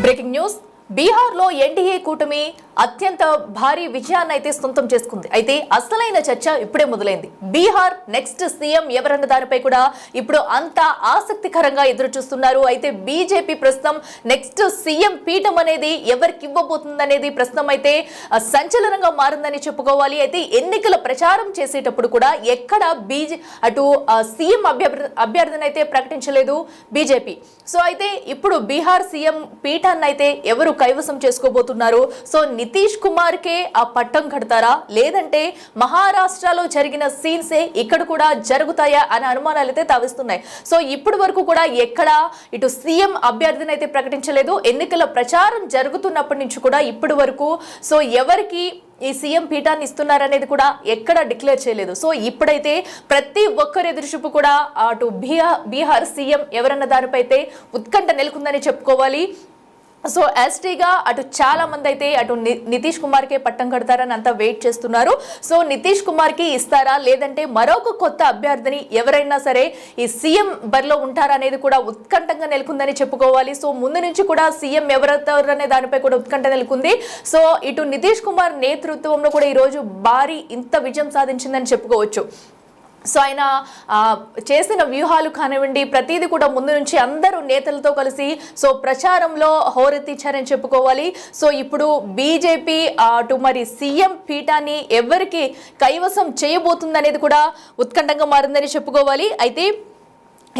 Breaking news. బీహార్లో NDA కూటమి అత్యంత భారీ విజయాన్ని అయితే సొంతం చేసుకుంది. అయితే అసలైన చర్చ ఇప్పుడే మొదలైంది. బీహార్ నెక్స్ట్ సీఎం ఎవరన్న దానిపై కూడా ఇప్పుడు అంత ఆసక్తికరంగా ఎదురు చూస్తున్నారు. అయితే బీజేపీ ప్రస్తుతం నెక్స్ట్ సీఎం పీఠం అనేది ఎవరికి ఇవ్వబోతుంది అనేది ప్రస్తుతం అయితే సంచలనంగా మారిందని చెప్పుకోవాలి. అయితే ఎన్నికల ప్రచారం చేసేటప్పుడు కూడా ఎక్కడ అటు సీఎం అభ్యర్థిని అయితే ప్రకటించలేదు బీజేపీ. సో అయితే ఇప్పుడు బీహార్ సీఎం పీఠాన్ని అయితే ఎవరు కైవసం చేసుకోబోతున్నారు? సో నితీష్ కుమార్ కే ఆ పట్టం కడతారా, లేదంటే మహారాష్ట్రలో జరిగిన సీన్సే ఇక్కడ కూడా జరుగుతాయా అనే అనుమానాలు అయితే తావిస్తున్నాయి. సో ఇప్పటి వరకు కూడా ఎక్కడ ఇటు సీఎం అభ్యర్థిని అయితే ప్రకటించలేదు. ఎన్నికల ప్రచారం జరుగుతున్నప్పటి నుంచి కూడా ఇప్పటి వరకు సో ఎవరికి ఈ సీఎం పీఠాన్ని ఇస్తున్నారనేది కూడా ఎక్కడ డిక్లేర్ చేయలేదు. సో ఇప్పుడైతే ప్రతి ఒక్కరు ఎదురుచూపు కూడా అటు బీహార్ సీఎం ఎవరన్న దానిపై అయితే ఉత్కంఠ నెలకొందని చెప్పుకోవాలి. సో ఎస్టీగా అటు చాలా మంది అయితే అటు నితీష్ కుమార్ కే పట్టం కడతారని అంతా వెయిట్ చేస్తున్నారు. సో నితీష్ కుమార్ కి ఇస్తారా, లేదంటే మరొక కొత్త అభ్యర్థిని ఎవరైనా సరే ఈ సీఎం బరిలో ఉంటారా అనేది కూడా ఉత్కంఠంగా నెలకొందని చెప్పుకోవాలి. సో ముందు నుంచి కూడా సీఎం ఎవరవుతారు అనే దానిపై కూడా ఉత్కంఠ నెలకొంది. సో ఇటు నితీష్ కుమార్ నేతృత్వంలో కూడా ఈ రోజు భారీ ఇంత విజయం సాధించిందని చెప్పుకోవచ్చు. సో ఆయన చేసిన వ్యూహాలు కానివ్వండి, ప్రతిదీ కూడా ముందు నుంచి అందరూ నేతలతో కలిసి సో ప్రచారంలో హోరెత్తించారని చెప్పుకోవాలి. సో ఇప్పుడు బీజేపీ అటు మరి సీఎం పీఠాన్ని ఎవరికి కైవసం చేయబోతుంది అనేది కూడా ఉత్కంఠంగా మారిందని చెప్పుకోవాలి. అయితే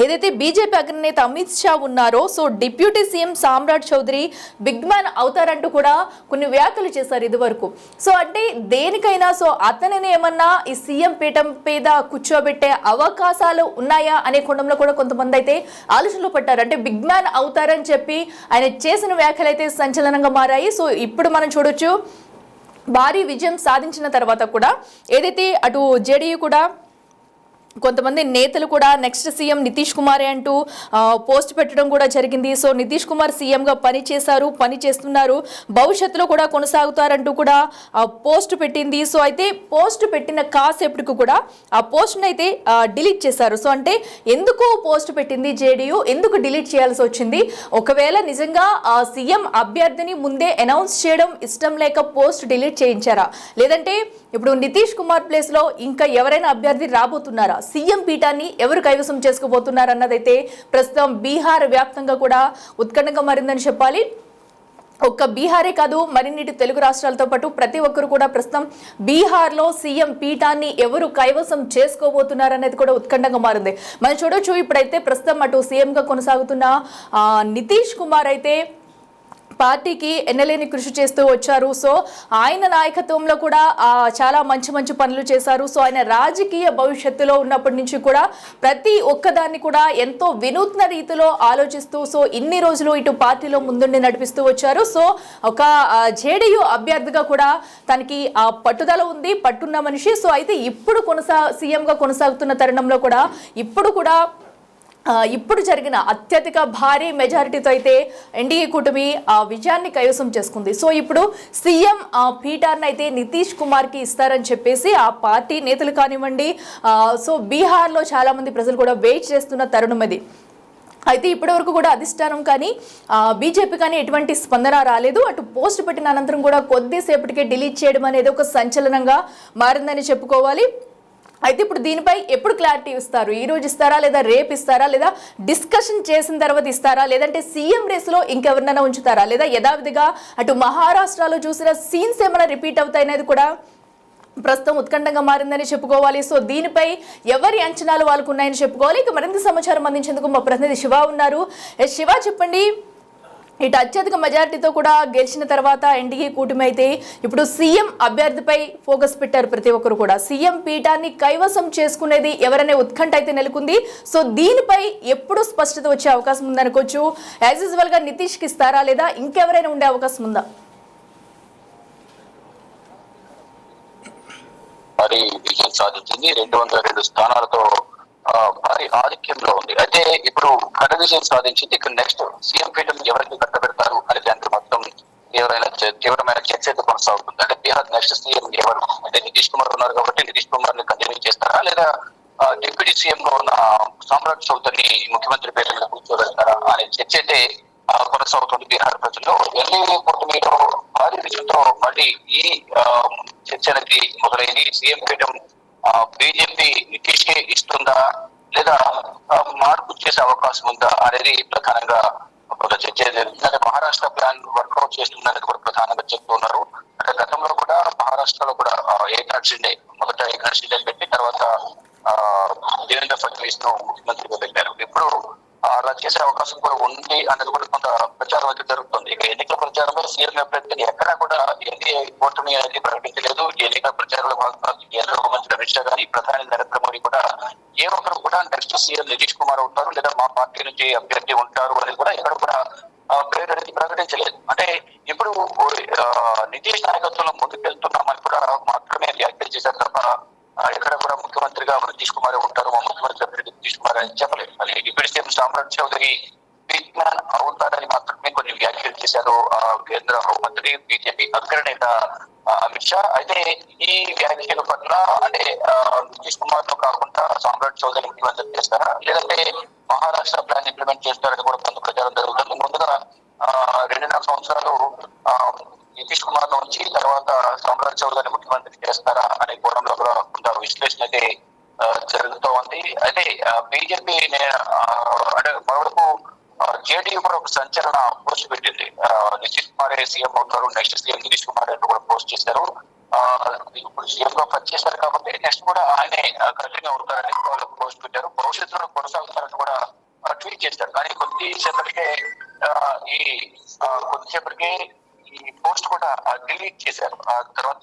ఏదైతే బీజేపీ అగ్రనేత అమిత్ షా ఉన్నారో సో డిప్యూటీ సీఎం సామ్రాట్ చౌదరి బిగ్ మ్యాన్ అవుతారంటూ కూడా కొన్ని వ్యాఖ్యలు చేశారు ఇదివరకు. సో అంటే దేనికైనా సో అతనిని ఏమన్నా ఈ సీఎం పీఠం మీద కూర్చోబెట్టే అవకాశాలు ఉన్నాయా అనే కోణంలో కూడా కొంతమంది అయితే ఆలోచనలు పట్టారు. అంటే బిగ్ మ్యాన్ అవుతారని చెప్పి ఆయన చేసిన వ్యాఖ్యలు అయితే సంచలనంగా మారాయి. సో ఇప్పుడు మనం చూడొచ్చు, భారీ విజయం సాధించిన తర్వాత కూడా ఏదైతే అటు జేడీయూ కూడా కొంతమంది నేతలు కూడా నెక్స్ట్ సీఎం నితీష్ కుమారే అంటూ పోస్ట్ పెట్టడం కూడా జరిగింది. సో నితీష్ కుమార్ సీఎంగా పని చేస్తున్నారు, భవిష్యత్తులో కూడా కొనసాగుతారంటూ కూడా పోస్ట్ పెట్టింది. సో అయితే పోస్ట్ పెట్టిన కాసేపటికి కూడా ఆ పోస్ట్ని అయితే డిలీట్ చేశారు. సో అంటే ఎందుకు పోస్ట్ పెట్టింది జేడీయూ, ఎందుకు డిలీట్ చేయాల్సి వచ్చింది? ఒకవేళ నిజంగా సీఎం అభ్యర్థిని ముందే అనౌన్స్ చేయడం ఇష్టం లేక పోస్ట్ డిలీట్ చేయించారా, లేదంటే ఇప్పుడు నితీష్ కుమార్ ప్లేస్ లో ఇంకా ఎవరైనా అభ్యర్థి రాబోతున్నారా, సీఎం పీఠాన్ని ఎవరు కైవసం చేసుకోబోతున్నారు అన్నదైతే ప్రస్తుతం బీహార్ వ్యాప్తంగా కూడా ఉత్కంఠంగా మారిందని చెప్పాలి. ఒక్క బీహారే కాదు, మరిన్నిటి తెలుగు రాష్ట్రాలతో పాటు ప్రతి ఒక్కరు కూడా ప్రస్తుతం బీహార్లో సీఎం పీఠాన్ని ఎవరు కైవసం చేసుకోబోతున్నారు అనేది కూడా ఉత్కంఠంగా మారింది. మనం చూడొచ్చు, ఇప్పుడైతే ప్రస్తుతం అటు సీఎంగా కొనసాగుతున్న నితీష్ కుమార్ అయితే పార్టీకి ఎన్నలేని కృషి చేస్తూ వచ్చారు. సో ఆయన నాయకత్వంలో కూడా చాలా మంచి పనులు చేశారు. సో ఆయన రాజకీయ భవిష్యత్తులో ఉన్నప్పటి నుంచి కూడా ప్రతి ఒక్కదాన్ని కూడా ఎంతో వినూత్న రీతిలో ఆలోచిస్తూ సో ఇన్ని రోజులు ఇటు పార్టీలో ముందుండి నడిపిస్తూ వచ్చారు. సో ఒక జేడీయూ అభ్యర్థిగా కూడా తనకి పట్టుదల ఉంది, పట్టున్న మనిషి. సో అయితే ఇప్పుడు సీఎంగా కొనసాగుతున్న తరుణంలో కూడా ఇప్పుడు జరిగిన అత్యధిక భారీ మెజారిటీతో అయితే ఎన్డీఏ కూటమి విజయాన్ని కైవసం చేసుకుంది. సో ఇప్పుడు సీఎం పీఠాన్ని అయితే నితీష్ కుమార్కి ఇస్తారని చెప్పేసి ఆ పార్టీ నేతలు కానివ్వండి, సో బీహార్లో చాలా మంది ప్రజలు కూడా వెయిట్ చేస్తున్న తరుణం అది. అయితే ఇప్పటి వరకు కూడా అధిష్టానం కానీ బీజేపీ కానీ ఎటువంటి స్పందన రాలేదు. అటు పోస్ట్ పెట్టిన అనంతరం కూడా కొద్దిసేపటికే డిలీట్ చేయడం అనేది ఒక సంచలనంగా మారిందని చెప్పుకోవాలి. అయితే ఇప్పుడు దీనిపై ఎప్పుడు క్లారిటీ ఇస్తారు? ఈ రోజు ఇస్తారా, లేదా రేపు ఇస్తారా, లేదా డిస్కషన్ చేసిన తర్వాత ఇస్తారా, లేదంటే సీఎం రేసులో ఇంకెవరినైనా ఉంచుతారా, లేదా యథావిధిగా అటు మహారాష్ట్రలో చూసిన సీన్స్ ఏమైనా రిపీట్ అవుతాయనేది కూడా ప్రస్తుతం ఉత్కంఠంగా మారిందని చెప్పుకోవాలి. సో దీనిపై ఎవరి అంచనాలు వాళ్ళకు ఉన్నాయని చెప్పుకోవాలి. ఇక మరింత సమాచారం అందించేందుకు మా ప్రతినిధి శివ ఉన్నారు. శివ, చెప్పండి, ఇటు అత్యధిక మెజారిటీతో కూడా గెలిచిన తర్వాత ఎన్డీఏ కూటమి అయితే ఇప్పుడు సీఎం అభ్యర్థిపై ఫోకస్ పెట్టారు. ప్రతి ఒక్కరు కూడా సీఎం పీఠాన్ని కైవసం చేసుకునేది ఎవరనే ఉత్కంఠ అయితే నెలకొంది. సో దీనిపై ఎప్పుడు స్పష్టత వచ్చే అవకాశం ఉందనుకోవచ్చు? యాజ్ యూజువల్ గా నితీష్కి ఇస్తారా, లేదా ఇంకెవరైనా ఉండే అవకాశం ఉందా? మరి విజయం సాధించింది, 202 స్థానాలతో భారీ ఆధిక్యంలో ఉంది. అయితే ఇప్పుడు ఘన విజయం సాధించింది. ఇక్కడ నెక్స్ట్ సీఎం పీఠం ఎవరికి కట్టబెడతారు అనే దాంట్లో మొత్తం తీవ్రమైన చర్చ అయితే కొనసాగుతుంది. అంటే బీహార్ నెక్స్ట్ సీఎం ఎవరు అంటే నితీష్ కుమార్ ఉన్నారు కాబట్టి నితీష్ కుమార్ ని కంటిన్యూ చేస్తారా, లేదా డిప్యూటీ సీఎం గా ఉన్న సామ్రాట్ చౌదరిని ముఖ్యమంత్రి పేరు మీద కూర్చోబెడతారా అనే చర్చ అయితే కొనసాగుతుంది బీహార్ ప్రజల్లో. ఎన్డీఏ కూటమిలో భారీ విజయంతో మళ్ళీ ఈ చర్చలకి మొదలైంది. సీఎం పీఠం బీజేపీ నితీష్ కే ఇస్తుందా లేదా మార్పు చేసే అవకాశం ఉందా అనేది ప్రధానంగా ఒక చర్చ జరుగుతుంది. అంటే మహారాష్ట్ర ప్లాన్ వర్కౌట్ చేస్తుందనేది కూడా ప్రధానంగా చెప్తున్నారు. అంటే గతంలో కూడా మహారాష్ట్రలో కూడా ఏక్నాథ్ షిండే మొదట ఏక్నాథ్ షిండే పెట్టి తర్వాత దేవేంద్ర ఫడ్నవీస్ ను ముఖ్యమంత్రిగా పెట్టారు. ఇప్పుడు అలా చేసే అవకాశం కూడా ఉంది అనేది కూడా కొంత ప్రచారం అయితే జరుగుతుంది. ఇక ఎన్నికల ప్రచారంలో సీఎం అభ్యర్థిని ఎక్కడా కూడా ఎన్డీఏ కూటమి అనేది ప్రకటించలేదు. ఎన్నికల ప్రచారంలో భాగంగా కేంద్ర హోంమంత్రి అమిత్ షా గాని ప్రధాని నరేంద్ర మోడీ కూడా ఏ ఒక్కరు కూడా నెక్స్ట్ సీఎం నితీష్ కుమార్ ఉంటారు లేదా మా పార్టీ నుంచి అభ్యర్థి ఉంటారు అనేది కూడా ఎక్కడ కూడా పేరు అనేది ప్రకటించలేదు. అంటే ఇప్పుడు నితీష్ నాయకత్వంలో ముందుకెళ్తున్నామని కూడా మాత్రమే వ్యాఖ్యలు చేశారు తప్ప ఎక్కడ కూడా ముఖ్యమంత్రిగా నితీష్ కుమార్ ఉంటారు, మా ముఖ్యమంత్రి అభ్యర్థి నితీష్ కుమార్ అని చెప్పలేదు. అది డిప్యూటీ సీఎం సామ్రాట్ చౌదరి బిగ్ మ్యాన్ అవుతారని మాత్రమే కొన్ని వ్యాఖ్యలు చేశారు కేంద్ర హోంమంత్రి బీజేపీ అగ్ర నేత అమిత్ షా. అయితే ఈ వ్యాఖ్యల పట్ల అంటే నితీష్ కుమార్ తో కాకుండా సామ్రాట్ చౌదరి ముఖ్యమంత్రి చేస్తారా లేదంటే మహారాష్ట్ర ప్లాన్ ఇంప్లిమెంట్ చేస్తారని కూడా కొంత ప్రచారం జరుగుతుంది. ముందుగా 2.5 సంవత్సరాలు నితీష్ కుమార్ నుంచి తర్వాత సామ్రాట్ చౌదరి ముఖ్యమంత్రి చేస్తారా అనే కోణంలో కూడా కొంత విశ్లేషణ అయితే జరుగుతూ ఉంది. అయితే బీజేపీ అంటే మరొకటి జేడీయూ కూడా ఒక సంచలన పోస్ట్ పెట్టింది. నితీష్ కుమార్ సీఎం అవుతారు, నెక్స్ట్ సీఎం నితీష్ కుమార్ అని కూడా పోస్ట్ చేశారు. ఇప్పుడు సీఎం గా పనిచేశారు కాబట్టి నెక్స్ట్ కూడా ఆయనే కంటిన్యూ అవుతారని వాళ్ళు పోస్ట్ పెట్టారు. భవిష్యత్తులో కొనసాగుతారని కూడా ట్వీట్ చేశారు. కానీ కొద్దిసేపటికే ఈ పోస్ట్ కూడా డిలీట్ చేశారు. ఆ తర్వాత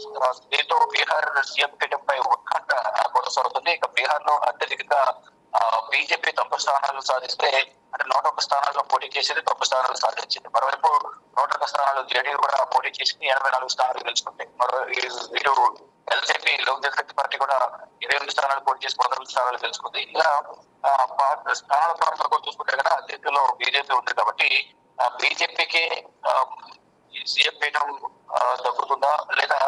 దీంతో బీహార్ సీఎం పీఠంపై ఉత్కంఠ కొనసాగుతుంది. ఇక బీహార్ లో అత్యధికంగా బీజేపీ 90 స్థానాలు సాధిస్తే అంటే 101 స్థానాల్లో పోటీ చేసేది 90 స్థానాలు సాధించింది. మరోవైపు 101 స్థానాలు జేడీయూ కూడా పోటీ చేసి 84 స్థానాలు గెలుచుకుంటాయి. ఇటు ఎల్జేపీ లోక్ జనశక్తి పార్టీ కూడా 28 స్థానాలు పోటీ చేసి 19 స్థానాలు గెలుచుకుంది. ఇలా స్థానాల పరంగా చూసుకుంటే కదా అత్యధికంలో బీజేపీ ఉంది కాబట్టి బీజేపీకి సీఎం పీఠం దక్కుతుందా లేదా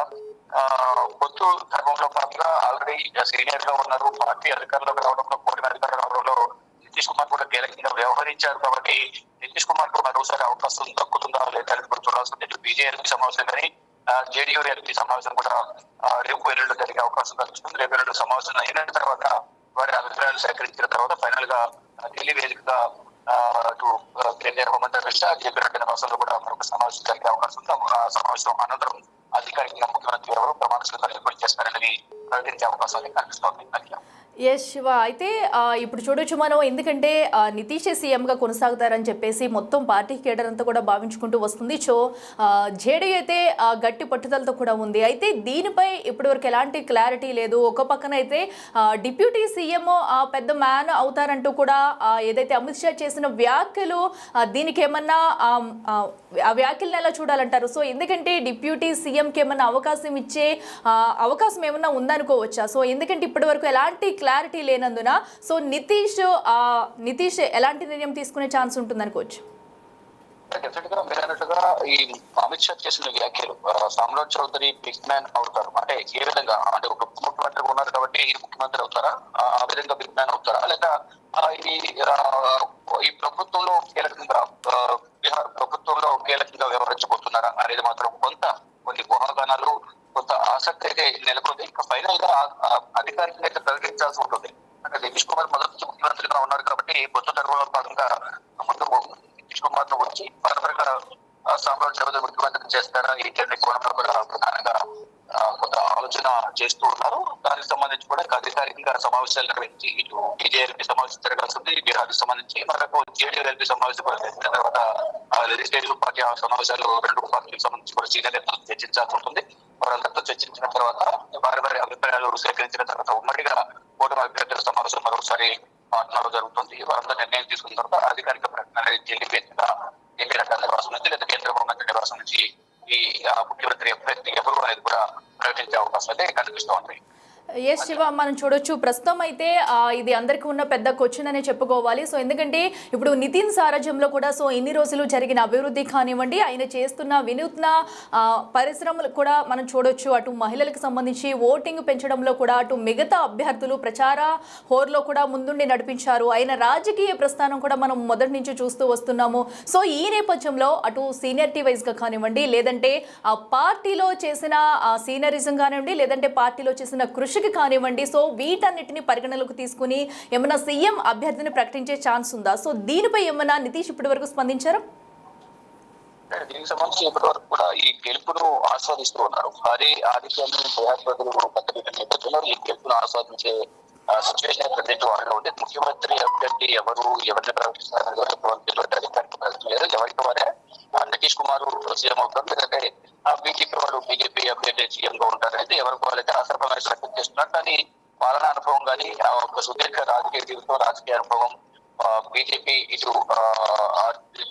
పొత్తు ధర్మంలో భాగంగా ఆల్రెడీ సీనియర్ గా ఉన్నారు, పార్టీ అధికారంలోకి రావడంలో కూటమి అధికారులు రావడంలో నితీష్ కుమార్ కూడా కీలకంగా వ్యవహరించారు కాబట్టి నితీష్ కుమార్ కు మరోసారి అవకాశం దక్కుతుందా లేదా కూడా చూడాల్సింది. బీజేపీ సమావేశం కానీ జేడీయూ ఎల్పీ సమావేశం కూడా రేపు ఎల్లుండి జరిగే అవకాశం కలుగుతుంది. రేపు ఎల్లుండి సమావేశం అయిన తర్వాత వారి అభిప్రాయాలు సేకరించిన తర్వాత ఫైనల్ గా ఢిల్లీ వేదికగా అటు కేంద్ర హోంమంత్రి అమిత్ షా జేపీ నడ్డా నివాసంలో కూడా మరొక సమావేశం జరిగే అవకాశం ఉంది. ఆ సమావేశం అనంతరం అధికారికంగా ముఖ్యమంత్రి ఎవరు ప్రమాణ స్వీకారం ఎప్పుడు చేస్తారనేది ప్రకటించే అవకాశాలు కనిపిస్తోంది. ఎస్ శివ, అయితే ఇప్పుడు చూడొచ్చు మనం, ఎందుకంటే నితీష్ సీఎంగా కొనసాగుతారని చెప్పేసి మొత్తం పార్టీ కేడర్ అంతా కూడా భావించుకుంటూ వస్తుంది. సో జేడీయూ అయితే గట్టి పట్టుదలతో కూడా ఉంది. అయితే దీనిపై ఇప్పటివరకు ఎలాంటి క్లారిటీ లేదు. ఒక పక్కన అయితే డిప్యూటీ సీఎం పెద్ద మ్యాన్ అవుతారంటూ కూడా ఏదైతే అమిత్ షా చేసిన వ్యాఖ్యలు దీనికి ఏమన్నా ఆ వ్యాఖ్యలను ఎలా చూడాలంటారు? సో ఎందుకంటే డిప్యూటీ సీఎంకి ఏమన్నా అవకాశం ఇచ్చే అవకాశం ఏమన్నా ఉందనుకోవచ్చా? సో ఎందుకంటే ఇప్పటివరకు ఎలాంటి క్లారిటీ లేనందున సో నితీష్ ఎలాంటి నిర్ణయం తీసుకునే ఛాన్స్ ఉంటుంది అనుకోవచ్చు? డెఫినెట్ గా మీరు అన్నట్టుగా ఈ అమిత్ షా చేసిన వ్యాఖ్యలు సామ్రాట్ చౌదరి బిగ్ మ్యాన్ అవుతారు అంటే ఏ విధంగా, అంటే ఒక ముఖ్యమంత్రి ఉన్నారు కాబట్టి ఈ ముఖ్యమంత్రి అవుతారా, ఆ విధంగా బిగ్ మ్యాన్ అవుతారా, లేదా ఈ ప్రభుత్వంలో కీలకంగా బీహార్ ప్రభుత్వంలో కీలకంగా వ్యవహరించబోతున్నారా అనేది మాత్రం కొన్ని ఊహాగానాలు కొంత ఆసక్తి అయితే నెలకొంది. ఇంకా ఫైనల్ గా అధికారికంగా అయితే ప్రకటించాల్సి ఉంటుంది. అంటే నితీష్ కుమార్ మొదటి ముఖ్యమంత్రిగా ఉన్నారు కాబట్టి పొత్తు ధర్మంలో భాగంగా ముందు నితీష్ కుమార్ ను వచ్చి ఫర్దర్గా సామ్రాట్ చౌదరి ముఖ్యమంత్రి చేస్తారా ఈ కోణంలో కూడా ప్రధానంగా కొంత ఆలోచన చేస్తూ ఉన్నారు. దానికి సంబంధించి కూడా అధికారికంగా సమావేశాలు నిర్వహించి ఇటు బీజేపీ సమావేశం జరగాల్సి ఉంది. బీహార్కి సంబంధించి మరొక జేడీయూ సమావేశం కూడా జరిగిన తర్వాత లెజిస్లేటివ్ పార్టీ సమావేశాలు 2 పార్టీలకు సంబంధించి కూడా సీనియర్ నేతలు చర్చించాల్సి ఉంటుంది. వారందరితో చర్చించిన తర్వాత వారి అభిప్రాయాలు సేకరించిన తర్వాత ఉమ్మడిగా కూటమి అభ్యర్థుల సమావేశం మరోసారి మాట్లాడడం జరుగుతుంది. వారందరూ నిర్ణయం తీసుకున్న తర్వాత అధికారిక ప్రకటన ఢిల్లీ వేదికగా ఎంపీ నడ్డా నివాసం నుంచి లేదా కేంద్ర హోంమంత్రి నివాసం నుంచి ఈ ముఖ్యమంత్రి అభ్యర్థి ఎవరు అనేది కూడా ప్రకటించే అవకాశం అయితే కనిపిస్తూ ఉంది. ఎస్ శివ, మనం చూడొచ్చు ప్రస్తుతం అయితే ఇది అందరికీ ఉన్న పెద్ద క్వశ్చన్ అనే చెప్పుకోవాలి. సో ఎందుకంటే ఇప్పుడు నితిన్ సారథ్యంలో కూడా సో ఇన్ని రోజులు జరిగిన అభివృద్ధి కానివ్వండి, ఆయన చేస్తున్న వినూత్న పరిశ్రమలు కూడా మనం చూడొచ్చు. అటు మహిళలకు సంబంధించి ఓటింగ్ పెంచడంలో కూడా, అటు మిగతా అభ్యర్థులు ప్రచార హోర్లో కూడా ముందుండి నడిపించారు. ఆయన రాజకీయ ప్రస్థానం కూడా మనం మొదటి నుంచి చూస్తూ వస్తున్నాము. సో ఈ నేపథ్యంలో అటు సీనియరిటీ వైజ్గా కానివ్వండి, లేదంటే ఆ పార్టీలో చేసిన సీనియరిజం కానివ్వండి, లేదంటే పార్టీలో చేసిన కృషికి కానివ్వండి, సో వీటన్నిటిని పరిగణలోకి తీసుకుని ఏమైనా సీఎం అభ్యర్థిని ప్రకటించే ఛాన్స్ ఉందా? సో దీనిపై ఏమైనా నితీష్ ఇప్పటి వరకు స్పందించారా? దీనికి సంబంధించి ఇప్పటి వరకు కూడా ఈ గెలుపును ఆస్వాదిస్తూ ఉన్నారు. భారీ ఆధిక్యాన్ని ప్రజాప్రతినిధులు నేపథ్యంలో ఈ గెలుపును ఆస్వాదించే సిచ్యువేషన్ ప్రజెంట్ వాళ్ళలో ఉంది. ముఖ్యమంత్రి అభ్యర్థి ఎవరిని ప్రకటిస్తారని ఎవరికి వారే నితీష్ కుమార్ సీఎం అవుతారు, లేదంటే బీజేపీ వాళ్ళు బీజేపీ అభ్యర్థి సీఎం గా ఉంటారనేది ఎవరికి వాళ్ళైతే ఆసరపరమైన ప్రకటన చేస్తున్నారు. కానీ పాలనా అనుభవం కానీ ఒక సుదీర్ఘ రాజకీయ జీవితం, రాజకీయ అనుభవం, బీజేపీ ఇటు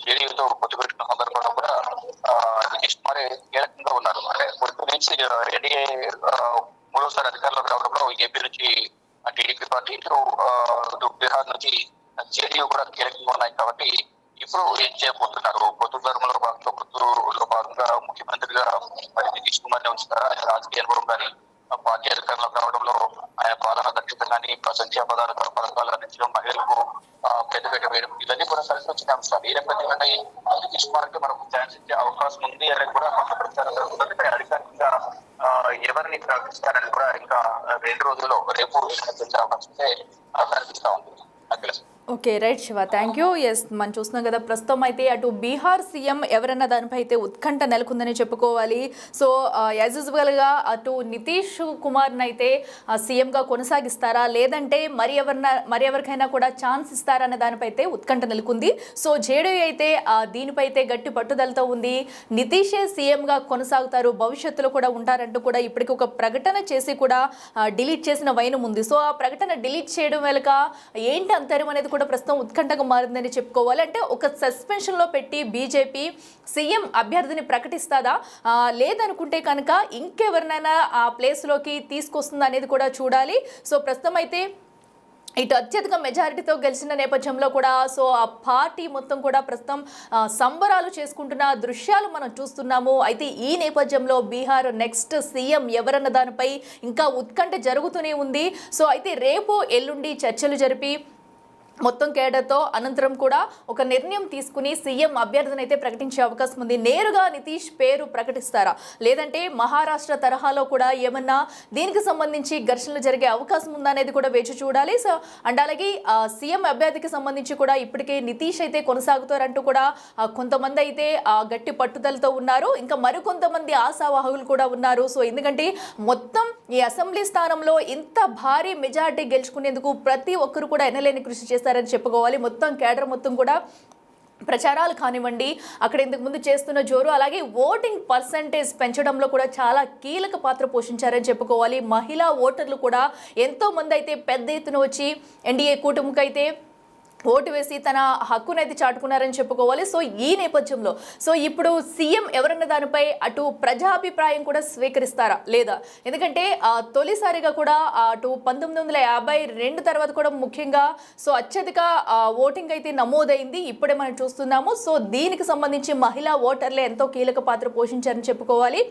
జేడీయూతో పొత్తు పెట్టిన సందర్భంలో కూడా నితీష్ కుమార్ కీలకంగా ఉన్నారు. అంటే పొత్తు నుంచి ఎన్డీఏ మూడోసారి అధికారంలోకి రావడంలో ఏపీ నుంచి టీడీపీ పార్టీ, ఇటు బీహార్ నుంచి జేడీయూ కూడా కీలకంగా ఉన్నాయి. కాబట్టి ఇప్పుడు ఏం చేయబోతున్నారు? పొత్తు ధర్మంలో భాగంగా ముఖ్యమంత్రిగా మరి నితీష్ కుమార్ ని ఉంచుతారా? ఆయన రాజకీయ అనుభవం కానీ, పార్టీ అధికారంలోకి రావడంలో ఆయన పాలన దక్షత కానీ, సంక్షేమ పథకాలు అందించడం, మహిళలకు పెద్దపీట వేయడం, ఇవన్నీ కూడా కలిసి వచ్చిన అంశాలు. ఈ నేపథ్యంలో నితీష్ కుమార్ కి మనకు ఛాన్స్ ఇచ్చే అవకాశం ఉంది అని కూడా కొంత ప్రచారం జరుగుతుంది. అధికారికంగా ఎవరిని ప్రకటిస్తారని కూడా ఇంకా 2 రోజుల్లో రేపు తెలిసే అవకాశం కనిపిస్తా ఉంది. Okay, right Shiva, thank you. Yes, మనం చూస్తున్నాం కదా ప్రస్తుతం అయితే అటు బీహార్ సీఎం ఎవరన్న దానిపై అయితే ఉత్కంఠ నెలకొందని చెప్పుకోవాలి. సో యాజ్ యూజువల్గా అటు నితీష్ కుమార్ని అయితే సీఎంగా కొనసాగిస్తారా, లేదంటే మరి ఎవరికైనా కూడా ఛాన్స్ ఇస్తారా అనే దానిపై అయితే ఉత్కంఠ నెలకొంది. సో జేడీయూ అయితే దీనిపై అయితే గట్టి పట్టుదలతో ఉంది. నితీషే సీఎంగా కొనసాగుతారు, భవిష్యత్తులో కూడా ఉంటారంటూ కూడా ఇప్పటికి ఒక ప్రకటన చేసి కూడా డిలీట్ చేసిన వైనం ఉంది. సో ఆ ప్రకటన డిలీట్ చేయడం వెనుక ఏంటి అంతరం అనేది కూడా ప్రస్తుతం ఉత్కంఠగా మారిందని చెప్పుకోవాలి. అంటే ఒక సస్పెన్షన్ లో పెట్టి బీజేపీ సీఎం అభ్యర్థిని ప్రకటిస్తాదా, లేదనుకుంటే కనుక ఇంకెవరినైనా ఆ ప్లేస్ లోకి తీసుకొస్తుందా అనేది కూడా చూడాలి. సో ప్రస్తుతం అయితే ఇటు అత్యధిక మెజారిటీతో గెలిచిన నేపథ్యంలో కూడా సో ఆ పార్టీ మొత్తం కూడా ప్రస్తుతం సంబరాలు చేసుకుంటున్న దృశ్యాలు మనం చూస్తున్నాము. అయితే ఈ నేపథ్యంలో బీహార్ నెక్స్ట్ సీఎం ఎవరన్న దానిపై ఇంకా ఉత్కంఠ జరుగుతూనే ఉంది. సో అయితే రేపు ఎల్లుండి చర్చలు జరిపి మొత్తం కేడర్తో అనంతరం కూడా ఒక నిర్ణయం తీసుకుని సీఎం అభ్యర్థిని అయితే ప్రకటించే అవకాశం ఉంది. నేరుగా నితీష్ పేరు ప్రకటిస్తారా, లేదంటే మహారాష్ట్ర తరహాలో కూడా ఏమన్నా దీనికి సంబంధించి ఘర్షణలు జరిగే అవకాశం ఉందా అనేది కూడా వేచి చూడాలి. సో అండ్ అలాగే సీఎం అభ్యర్థికి సంబంధించి కూడా ఇప్పటికే నితీష్ అయితే కొనసాగుతారంటూ కూడా కొంతమంది అయితే గట్టి పట్టుదలతో ఉన్నారు. ఇంకా మరికొంతమంది ఆశావాహులు కూడా ఉన్నారు. సో ఎందుకంటే మొత్తం ఈ అసెంబ్లీ స్థానంలో ఇంత భారీ మెజారిటీ గెలుచుకునేందుకు ప్రతి ఒక్కరు కూడా ఎనలేని కృషి చేస్తారని చెప్పుకోవాలి. మొత్తం కేడర్ మొత్తం కూడా ప్రచారాలు కానివ్వండి, అక్కడ ఇంతకు ముందు చేస్తున్న జోరు, అలాగే ఓటింగ్ పర్సంటేజ్ పెంచడంలో కూడా చాలా కీలక పాత్ర పోషించారని చెప్పుకోవాలి. మహిళా ఓటర్లు కూడా ఎంతో మంది అయితే పెద్ద ఎత్తున వచ్చి ఎన్డీఏ కూటమికి అయితే ఓటు వేసి తన హక్కునైతే చాటుకున్నారని చెప్పుకోవాలి. సో ఈ నేపథ్యంలో సో ఇప్పుడు సీఎం ఎవరన్న దానిపై అటు ప్రజాభిప్రాయం కూడా స్వీకరిస్తారా లేదా, ఎందుకంటే తొలిసారిగా కూడా అటు 1952 తర్వాత కూడా ముఖ్యంగా సో అత్యధిక ఓటింగ్ అయితే నమోదైంది, ఇప్పుడే మనం చూస్తున్నాము. సో దీనికి సంబంధించి మహిళా ఓటర్లే ఎంతో కీలక పాత్ర పోషించారని చెప్పుకోవాలి.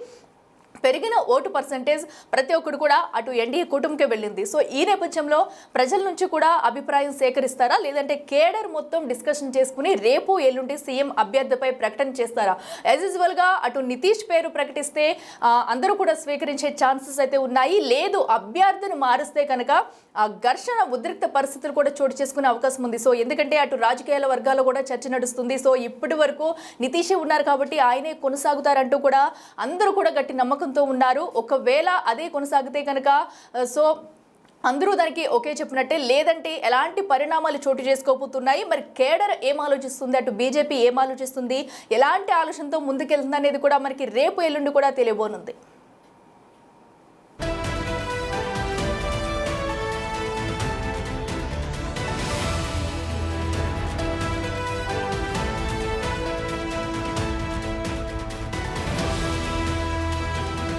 పెరిగిన ఓటు పర్సంటేజ్ ప్రతి ఒక్కరు కూడా అటు ఎన్డీఏ కూటమికి వెళ్ళింది. సో ఈ నేపథ్యంలో ప్రజల నుంచి కూడా అభిప్రాయం సేకరిస్తారా, లేదంటే కేడర్ మొత్తం డిస్కషన్ చేసుకుని రేపు ఎల్లుండి సీఎం అభ్యర్థిపై ప్రకటన చేస్తారా? యాజ్ యూజువల్గా అటు నితీష్ పేరు ప్రకటిస్తే అందరూ కూడా స్వీకరించే ఛాన్సెస్ అయితే ఉన్నాయి. లేదు అభ్యర్థిని మారిస్తే కనుక ఘర్షణ ఉద్రిక్త పరిస్థితులు కూడా చోటు చేసుకునే అవకాశం ఉంది. సో ఎందుకంటే అటు రాజకీయాల వర్గాల్లో కూడా చర్చ నడుస్తుంది. సో ఇప్పటి వరకు నితీషే ఉన్నారు కాబట్టి ఆయనే కొనసాగుతారంటూ కూడా అందరూ కూడా గట్టి నమ్మకంతో ఉన్నారు. ఒకవేళ అదే కొనసాగితే కనుక సో అందరూ దానికి ఓకే చెప్పినట్టే, లేదంటే ఎలాంటి పరిణామాలు చోటు చేసుకోబోతున్నాయి, మరి కేడర్ ఏం ఆలోచిస్తుంది, అటు బీజేపీ ఏం ఆలోచిస్తుంది, ఎలాంటి ఆలోచనతో ముందుకెళ్తుంది అనేది కూడా మనకి రేపు ఎల్లుండి కూడా తెలియబోనుంది.